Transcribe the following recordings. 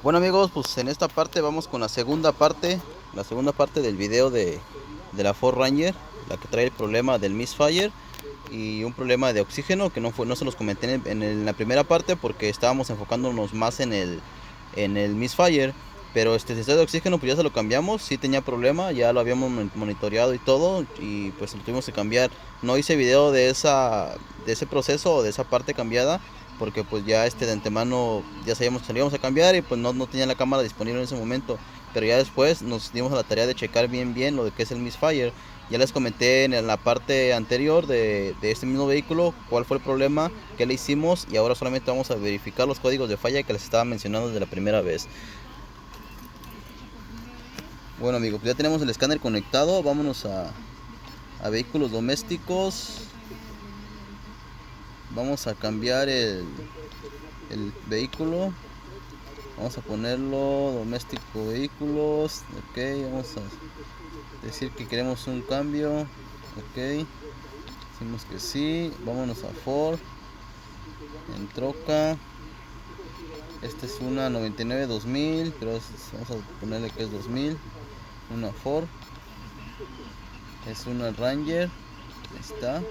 Bueno amigos, pues en esta parte vamos con la segunda parte del video de la Ford Ranger, la que trae el problema del misfire y un problema de oxígeno que no se los comenté en la primera parte porque estábamos enfocándonos más en el misfire, pero este sensor de oxígeno pues ya se lo cambiamos, sí tenía problema, ya lo habíamos monitoreado y todo y pues lo tuvimos que cambiar. No hice video de ese proceso o de esa parte cambiada porque pues ya de antemano ya sabíamos que salíamos a cambiar y pues no tenía la cámara disponible en ese momento, pero ya después nos dimos a la tarea de checar bien lo de que es el misfire. Ya les comenté en la parte anterior de este mismo vehículo cuál fue el problema, qué le hicimos, y ahora solamente vamos a verificar los códigos de falla que les estaba mencionando desde la primera vez. Bueno amigos, pues ya tenemos el escáner conectado. Vámonos a vehículos domésticos. Vamos a cambiar el vehículo. Vamos a ponerlo doméstico vehículos. Ok, vamos a decir que queremos un cambio. Ok, decimos que sí. Vámonos a Ford, en troca. Esta es una 99 2000, pero vamos a ponerle que es 2000. Una Ford, es una Ranger. Ahí está,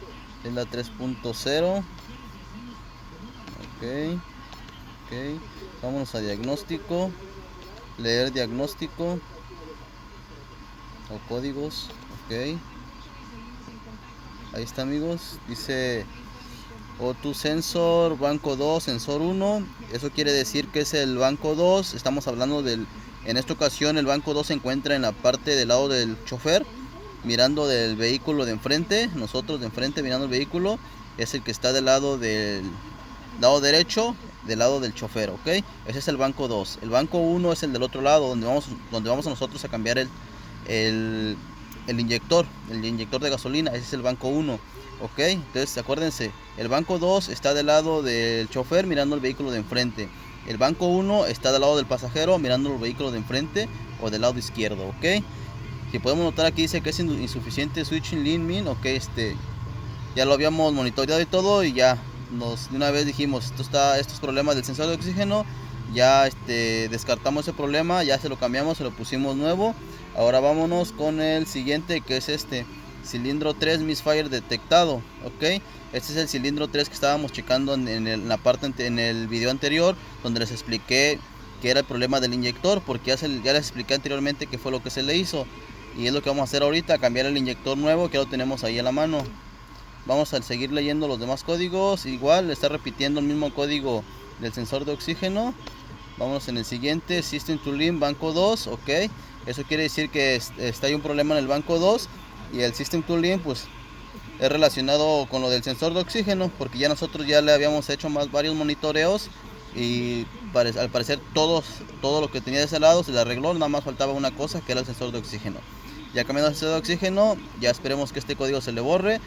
es la 3.0. Ok, ok, vámonos a diagnóstico, leer diagnóstico o códigos. Ok, ahí está amigos, dice O2 sensor, banco 2, sensor 1. Eso quiere decir que es el banco 2. Estamos hablando en esta ocasión el banco 2 se encuentra en la parte del lado del chofer, mirando del vehículo de enfrente. Nosotros de enfrente mirando el vehículo, es el que está del lado derecho, del lado del chofer, ok. Ese es el banco 2. El banco 1 es el del otro lado, donde vamos a nosotros a cambiar el, el inyector de gasolina. Ese es el banco 1. Ok, entonces acuérdense, el banco 2 está del lado del chofer mirando el vehículo de enfrente. El banco 1 está del lado del pasajero mirando el vehículo de enfrente o del lado izquierdo, ok. Si podemos notar aquí dice que es insuficiente switching lean min, ok, ya lo habíamos monitoreado y todo, y ya de una vez dijimos, estos problemas del sensor de oxígeno, ya descartamos ese problema, ya se lo cambiamos, se lo pusimos nuevo. Ahora vámonos con el siguiente, que es cilindro 3 misfire detectado, ok. Este es el cilindro 3 que estábamos checando en el video anterior, donde les expliqué que era el problema del inyector, porque ya les expliqué anteriormente qué fue lo que se le hizo, y es lo que vamos a hacer ahorita, cambiar el inyector nuevo, que lo tenemos ahí a la mano. Vamos a seguir leyendo los demás códigos. Igual está repitiendo el mismo código del sensor de oxígeno. Vamos en el siguiente, System to Lean, banco 2, ok. Eso quiere decir que está ahí un problema en el banco 2. Y el System to Lean pues es relacionado con lo del sensor de oxígeno, porque ya nosotros ya le habíamos hecho varios monitoreos. Y al parecer todo lo que tenía de ese lado se le arregló. Nada más faltaba una cosa, que era el sensor de oxígeno. Ya cambiando el sensor de oxígeno, ya esperemos que este código se le borre.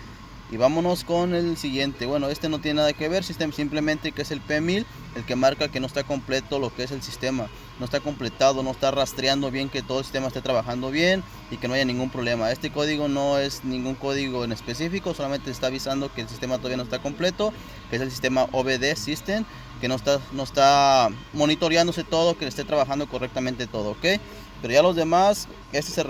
Y vámonos con el siguiente. Bueno, este no tiene nada que ver, simplemente que es el P1000, el que marca que no está completo lo que es el sistema. No está completado, no está rastreando bien que todo el sistema esté trabajando bien y que no haya ningún problema. Este código no es ningún código en específico, solamente está avisando que el sistema todavía no está completo, que es el sistema OBD System, que no está monitoreándose todo, que esté trabajando correctamente todo, ¿ok? Pero ya los demás, esta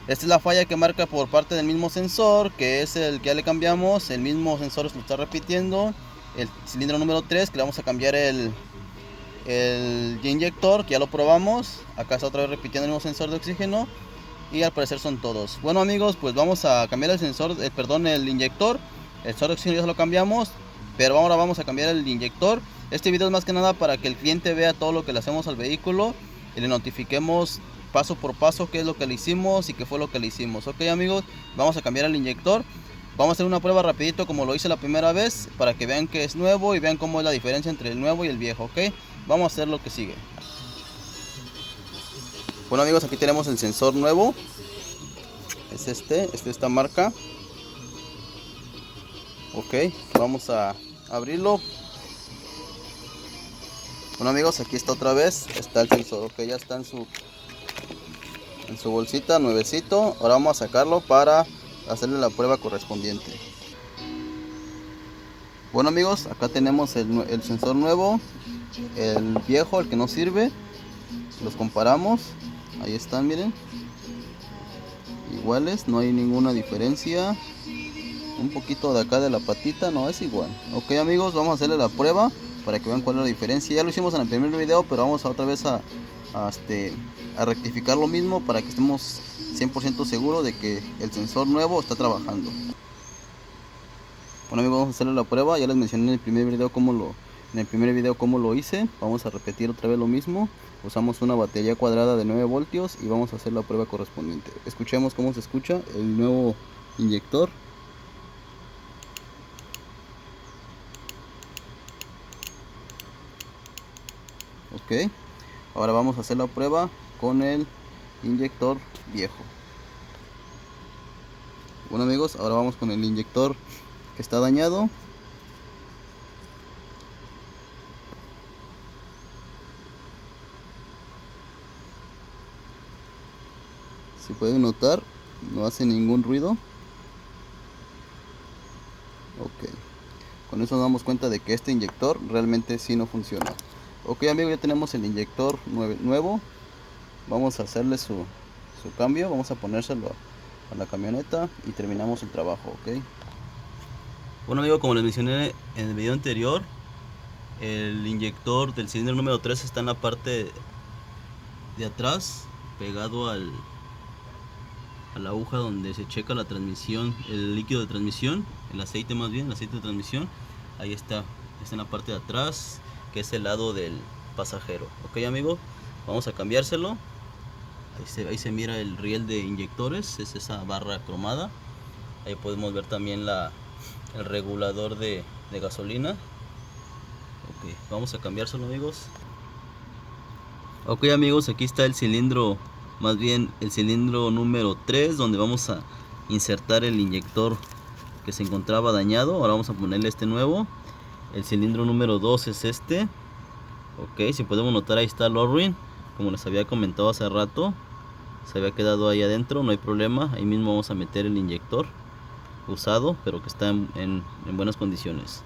es la falla que marca por parte del mismo sensor, que es el que ya le cambiamos. El mismo sensor se lo está repitiendo. El cilindro número 3, que le vamos a cambiar el inyector, que ya lo probamos. Acá está otra vez repitiendo el mismo sensor de oxígeno. Y al parecer son todos. Bueno amigos, pues vamos a cambiar el el inyector. El sensor de oxígeno ya se lo cambiamos, pero ahora vamos a cambiar el inyector. Este video es más que nada para que el cliente vea todo lo que le hacemos al vehículo y le notifiquemos paso por paso qué es lo que le hicimos y qué fue lo que le hicimos. Ok amigos, vamos a cambiar el inyector. Vamos a hacer una prueba rapidito como lo hice la primera vez, para que vean que es nuevo y vean cómo es la diferencia entre el nuevo y el viejo. Ok, vamos a hacer lo que sigue. Bueno amigos, aquí tenemos el sensor nuevo. Es esta marca. Ok, vamos a abrirlo. Bueno amigos, aquí está otra vez, está el sensor, ok, ya está en su bolsita, nuevecito. Ahora vamos a sacarlo para hacerle la prueba correspondiente. Bueno amigos, acá tenemos el sensor nuevo. el viejo, el que no sirve. Los comparamos. Ahí están, miren. Iguales, no hay ninguna diferencia. Un poquito de acá de la patita, no es igual. Ok amigos, vamos a hacerle la prueba para que vean cuál es la diferencia. Ya lo hicimos en el primer video, pero vamos a otra vez a rectificar lo mismo para que estemos 100% seguros de que el sensor nuevo está trabajando. Bueno amigos, vamos a hacerle la prueba. Ya les mencioné en el primer video cómo lo hice. Vamos a repetir otra vez lo mismo. Usamos una batería cuadrada de 9 voltios y vamos a hacer la prueba correspondiente. Escuchemos cómo se escucha el nuevo inyector. Ok, ahora vamos a hacer la prueba con el inyector viejo. Bueno amigos, ahora vamos con el inyector que está dañado. Si pueden notar, no hace ningún ruido. Ok, con eso nos damos cuenta de que este inyector realmente sí no funciona. Ok amigos, ya tenemos el inyector nuevo. Vamos a hacerle su cambio. Vamos a ponérselo a la camioneta y terminamos el trabajo. Ok. Bueno amigos, como les mencioné en el video anterior, el inyector del cilindro número 3 está en la parte de atrás, pegado a la aguja donde se checa la transmisión, el líquido de transmisión, el aceite más bien, el aceite de transmisión. Ahí está en la parte de atrás, que es el lado del pasajero. Ok amigos, vamos a cambiárselo. Ahí se mira el riel de inyectores, es esa barra cromada. Ahí podemos ver también el regulador de gasolina. Ok, vamos a cambiárselo amigos. Ok amigos, aquí está el cilindro, más bien el cilindro número 3, donde vamos a insertar el inyector que se encontraba dañado. Ahora vamos a ponerle este nuevo. El cilindro número 2 es este. Ok, si podemos notar, ahí está el O-ring, como les había comentado hace rato. Se había quedado ahí adentro, no hay problema. Ahí mismo vamos a meter el inyector usado, pero que está en buenas condiciones.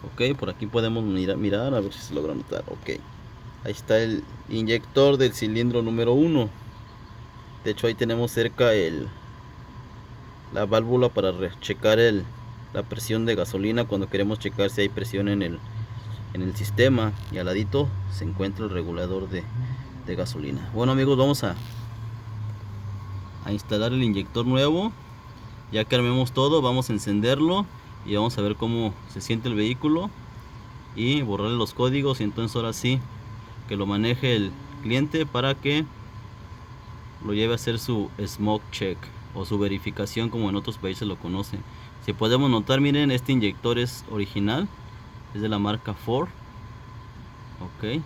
Ok, por aquí podemos mirar a ver si se logra notar. Ok, ahí está el inyector del cilindro número 1. De hecho ahí tenemos cerca la válvula para checar la presión de gasolina cuando queremos checar si hay presión en el sistema, y al ladito se encuentra el regulador de gasolina. Bueno amigos, vamos a instalar el inyector nuevo. Ya que armemos todo, vamos a encenderlo y vamos a ver cómo se siente el vehículo y borrarle los códigos, y entonces ahora sí que lo maneje el cliente para que lo lleve a hacer su smoke check o su verificación, como en otros países lo conocen. Si podemos notar, miren, este inyector es original, es de la marca Ford. Ok,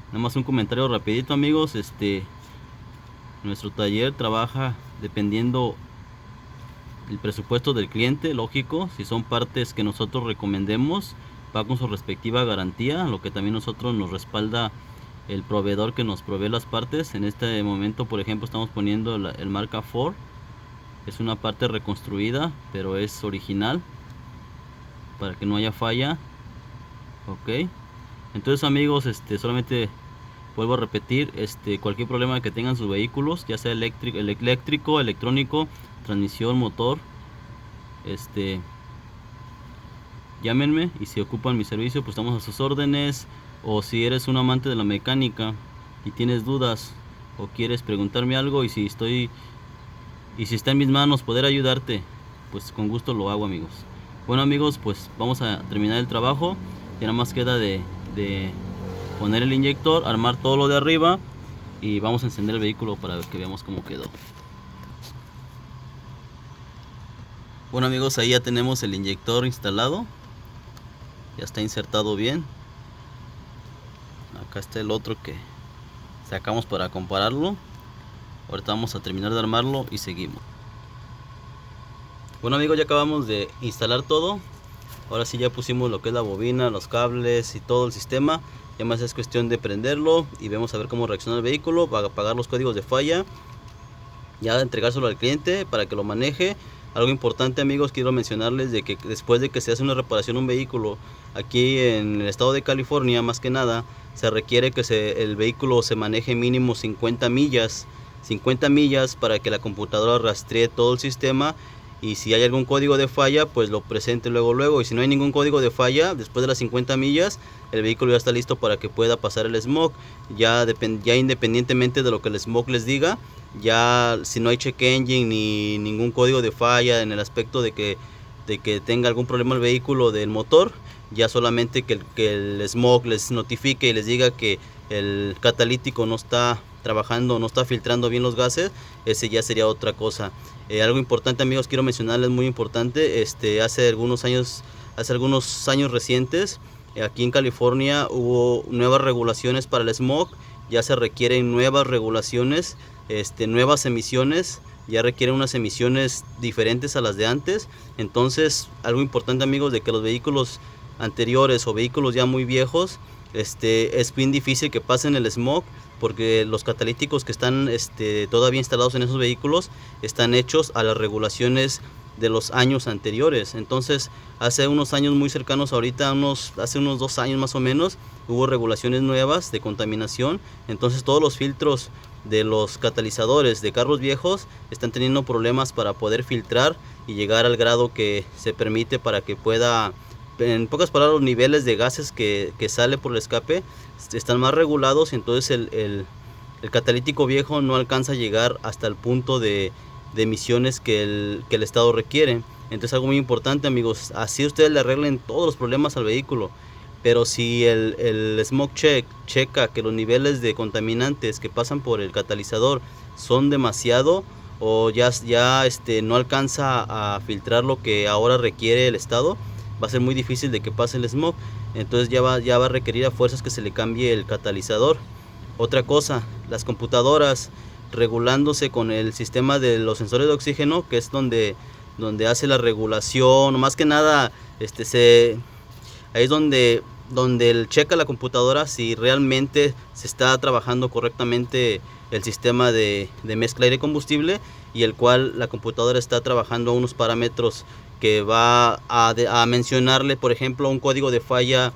nada más un comentario rapidito amigos, nuestro taller trabaja dependiendo el presupuesto del cliente, lógico. Si son partes que nosotros recomendemos, va con su respectiva garantía, lo que también nosotros nos respalda el proveedor que nos provee las partes. En este momento, por ejemplo, estamos poniendo el marca Ford. Es una parte reconstruida, pero es original, para que no haya falla. Ok, entonces amigos, solamente vuelvo a repetir, cualquier problema que tengan sus vehículos, ya sea eléctrico, electrónico, transmisión, motor, llámenme, y si ocupan mi servicio, pues estamos a sus órdenes. O si eres un amante de la mecánica y tienes dudas o quieres preguntarme algo, y si está en mis manos poder ayudarte, pues con gusto lo hago amigos. Bueno amigos, pues vamos a terminar el trabajo. Ya nada más queda de poner el inyector, armar todo lo de arriba, y vamos a encender el vehículo para que veamos cómo quedó. Bueno amigos, ahí ya tenemos el inyector instalado, ya está insertado bien. Acá está el otro que sacamos para compararlo. Ahorita vamos a terminar de armarlo y seguimos. Bueno amigos, ya acabamos de instalar todo. Ahora sí ya pusimos lo que es la bobina, los cables y todo el sistema. Ya más es cuestión de prenderlo y vamos a ver cómo reacciona el vehículo, para apagar los códigos de falla, ya entregárselo al cliente para que lo maneje. Algo importante, amigos, quiero mencionarles de que después de que se hace una reparación a un vehículo aquí en el estado de California, más que nada, se requiere que el vehículo se maneje mínimo 50 millas para que la computadora rastree todo el sistema, y si hay algún código de falla pues lo presente luego, y si no hay ningún código de falla después de las 50 millas el vehículo ya está listo para que pueda pasar el smog, ya independientemente de lo que el smog les diga. Ya si no hay check engine ni ningún código de falla en el aspecto de que tenga algún problema el vehículo del motor, ya solamente que el smog les notifique y les diga que el catalítico no está trabajando, no está filtrando bien los gases, ese ya sería otra cosa. Algo importante, amigos, quiero mencionarles, muy importante, hace algunos años recientes, aquí en California hubo nuevas regulaciones para el smog, ya se requieren nuevas regulaciones, nuevas emisiones, ya requieren unas emisiones diferentes a las de antes. Entonces, algo importante, amigos, de que los vehículos anteriores o vehículos ya muy viejos, es bien difícil que pasen el smog, porque los catalíticos que están todavía instalados en esos vehículos están hechos a las regulaciones de los años anteriores. Entonces, hace unos años muy cercanos ahorita, hace unos 2 años más o menos, hubo regulaciones nuevas de contaminación. Entonces todos los filtros de los catalizadores de carros viejos están teniendo problemas para poder filtrar y llegar al grado que se permite para que pueda, en pocas palabras, los niveles de gases que sale por el escape están más regulados, y entonces el catalítico viejo no alcanza a llegar hasta el punto de emisiones que el estado requiere. Entonces, algo muy importante, amigos, así ustedes le arreglen todos los problemas al vehículo, pero si el smog checa que los niveles de contaminantes que pasan por el catalizador son demasiado, o ya no alcanza a filtrar lo que ahora requiere el estado, va a ser muy difícil de que pase el smog. Entonces ya va a requerir a fuerzas que se le cambie el catalizador. Otra cosa, las computadoras regulándose con el sistema de los sensores de oxígeno, que es donde hace la regulación, más que nada ahí es donde él checa la computadora si realmente se está trabajando correctamente el sistema de mezcla aire combustible, y el cual la computadora está trabajando a unos parámetros que va a mencionarle, por ejemplo, un código de falla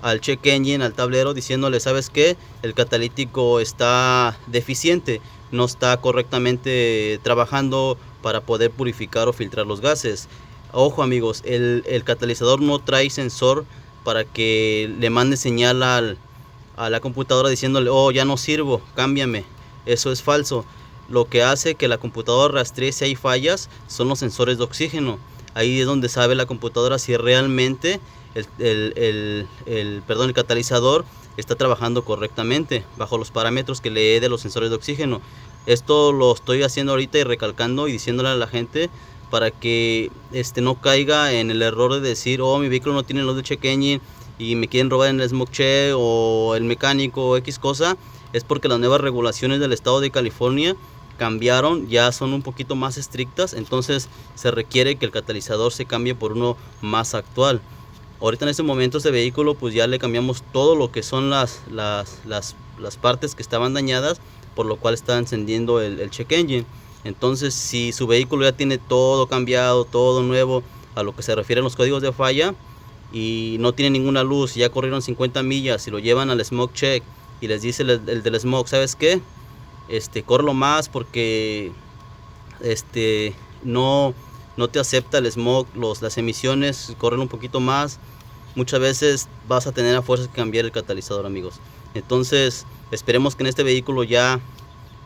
al check engine, al tablero, diciéndole: ¿sabes qué? El catalítico está deficiente, no está correctamente trabajando para poder purificar o filtrar los gases. Ojo, amigos, el catalizador no trae sensor para que le mande señal a la computadora diciéndole: oh, ya no sirvo, cámbiame. Eso es falso. Lo que hace que la computadora rastree si hay fallas son los sensores de oxígeno. Ahí es donde sabe la computadora si realmente el catalizador está trabajando correctamente bajo los parámetros que lee de los sensores de oxígeno. Esto lo estoy haciendo ahorita y recalcando y diciéndole a la gente para que no caiga en el error de decir: oh, mi vehículo no tiene luz de check engine y me quieren robar en el smog check o el mecánico o X cosa. Es porque las nuevas regulaciones del estado de California cambiaron, ya son un poquito más estrictas, entonces se requiere que el catalizador se cambie por uno más actual. Ahorita en este momento este vehículo pues ya le cambiamos todo lo que son las partes que estaban dañadas, por lo cual está encendiendo el check engine. Entonces, si su vehículo ya tiene todo cambiado, todo nuevo a lo que se refiere a los códigos de falla, y no tiene ninguna luz, y ya corrieron 50 millas y lo llevan al smog check y les dice el del smog: ¿sabes qué? Córrelo más porque no te acepta el smog, las emisiones, corren un poquito más. Muchas veces vas a tener a fuerzas que cambiar el catalizador, amigos. Entonces, esperemos que en este vehículo ya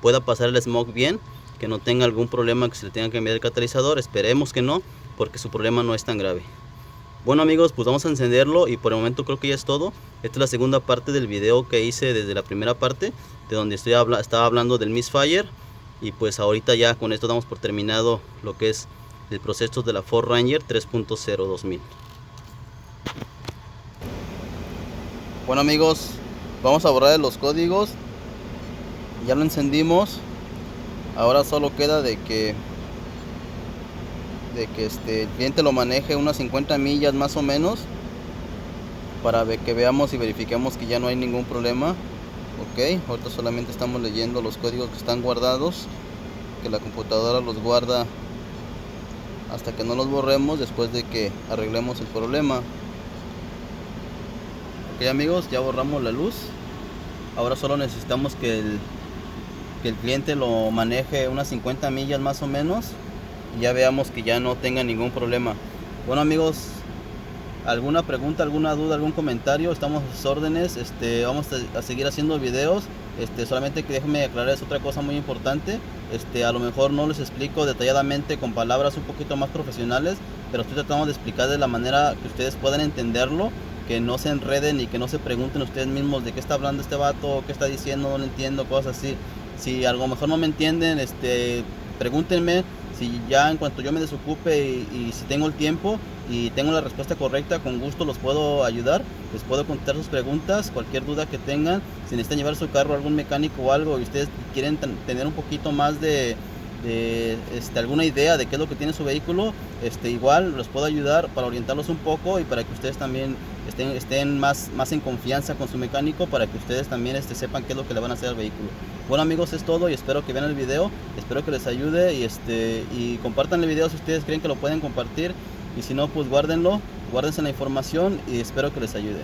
pueda pasar el smog bien, que no tenga algún problema que se le tenga que cambiar el catalizador. Esperemos que no, porque su problema no es tan grave. Bueno, amigos, pues vamos a encenderlo, y por el momento creo que ya es todo. Esta es la segunda parte del video que hice desde la primera parte, de donde estaba hablando del misfire, y pues ahorita ya con esto damos por terminado lo que es el proceso de la Ford Ranger 3.0 2000. Bueno, amigos, vamos a borrar los códigos. Ya lo encendimos. Ahora solo queda de que el cliente lo maneje unas 50 millas más o menos, para que veamos y verifiquemos que ya no hay ningún problema. Ok, ahorita solamente estamos leyendo los códigos que están guardados, que la computadora los guarda hasta que no los borremos después de que arreglemos el problema. Ok amigos, ya borramos la luz. Ahora solo necesitamos que el cliente lo maneje unas 50 millas más o menos y ya veamos que ya no tenga ningún problema. Bueno amigos, alguna pregunta, alguna duda, algún comentario, estamos a sus órdenes. Vamos a seguir haciendo videos. Solamente que déjenme aclararles otra cosa muy importante. A lo mejor no les explico detalladamente con palabras un poquito más profesionales, pero estoy tratando de explicar de la manera que ustedes puedan entenderlo, que no se enreden y que no se pregunten ustedes mismos de qué está hablando este vato, qué está diciendo, no lo entiendo, cosas así. Si a lo mejor no me entienden, pregúntenme. Si ya en cuanto yo me desocupe y si tengo el tiempo y tengo la respuesta correcta, con gusto los puedo ayudar, les puedo contestar sus preguntas, cualquier duda que tengan. Si necesitan llevar su carro a algún mecánico o algo y ustedes quieren tener un poquito más de alguna idea de qué es lo que tiene su vehículo, igual los puedo ayudar para orientarlos un poco y para que ustedes también estén más en confianza con su mecánico, para que ustedes también sepan qué es lo que le van a hacer al vehículo. Bueno amigos, es todo y espero que vean el video, espero que les ayude y compartan el video si ustedes creen que lo pueden compartir, y si no pues guárdense la información y espero que les ayude.